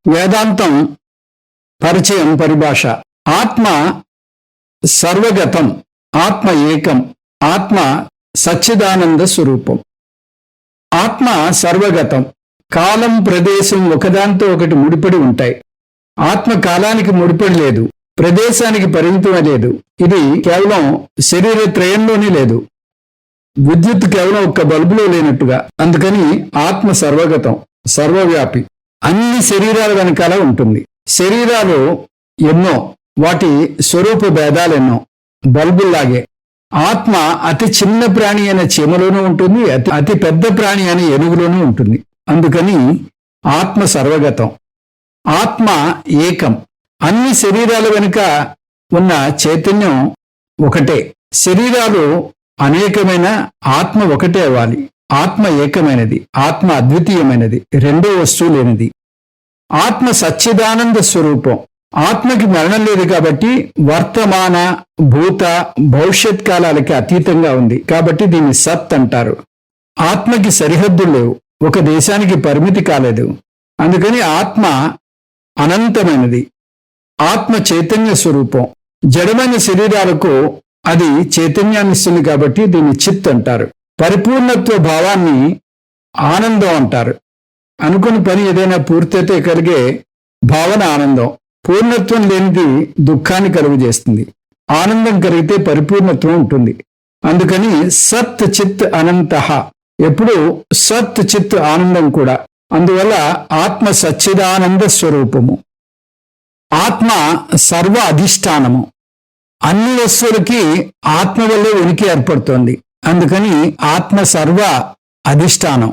వేదాంతం పరిచయం పరిభాష. ఆత్మ సర్వగతం, ఆత్మ ఏకం, ఆత్మ సచ్చిదానంద స్వరూపం. ఆత్మ సర్వగతం. కాలం ప్రదేశం ఒకదాంతో ఒకటి ముడిపడి ఉంటాయి. ఆత్మ కాలానికి ముడిపడి లేదు, ప్రదేశానికి పరిమితమే లేదు. ఇది కేవలం శరీర త్రయంలోనే లేదు. విద్యుత్ కేవలం ఒక్క బల్బులో లేనట్టుగా. అందుకని ఆత్మ సర్వగతం, సర్వవ్యాపి, అన్ని శరీరాల వెనకాల ఉంటుంది. శరీరాలు ఎన్నో, వాటి స్వరూప భేదాలెన్నో, బల్బుల్లాగే. ఆత్మ అతి చిన్న ప్రాణి అయిన చీమలోనూ ఉంటుంది, అతి పెద్ద ప్రాణి అయిన ఏనుగులోనూ ఉంటుంది. అందుకని ఆత్మ సర్వగతం. ఆత్మ ఏకం. అన్ని శరీరాల వెనుక ఉన్న చైతన్యం ఒకటే. శరీరాలు అనేకమైన, ఆత్మ ఒకటే అవ్వాలి. ఆత్మ ఏకమైనది, ఆత్మ అద్వితీయమైనది, రెండో వస్తువు లేనిది. ఆత్మ సచ్చిదానంద స్వరూపం. ఆత్మకి మరణం లేదు కాబట్టి వర్తమాన, భూత, భవిష్యత్ కాలాలకి అతీతంగా ఉంది కాబట్టి దీన్ని సత్ అంటారు. ఆత్మకి సరిహద్దులు లేవు, ఒక దేశానికి పరిమితి కాలేదు. అందుకని ఆత్మ అనంతమైనది. ఆత్మ చైతన్య స్వరూపం. జడమైన శరీరాలకు అది చైతన్యాన్ని ఇస్తుంది కాబట్టి దీన్ని చిత్ అంటారు. పరిపూర్ణత్వ భావాన్ని ఆనందం అంటారు. అనుకుని పని ఏదైనా పూర్తయితే కలిగే భావన ఆనందం. పూర్ణత్వం లేనిది దుఃఖాన్ని కలుగజేస్తుంది. ఆనందం కలిగితే పరిపూర్ణత్వం ఉంటుంది. అందుకని సత్ చిత్ అనంతః, ఎప్పుడు సత్ చిత్ ఆనందం కూడా. అందువల్ల ఆత్మ సచ్చిదానంద స్వరూపము. ఆత్మ సర్వ అధిష్టానము. అన్ని వస్తువులకి ఆత్మ వల్లే ఉనికి ఏర్పడుతోంది. అందుకని ఆత్మ సర్వ అధిష్టానం.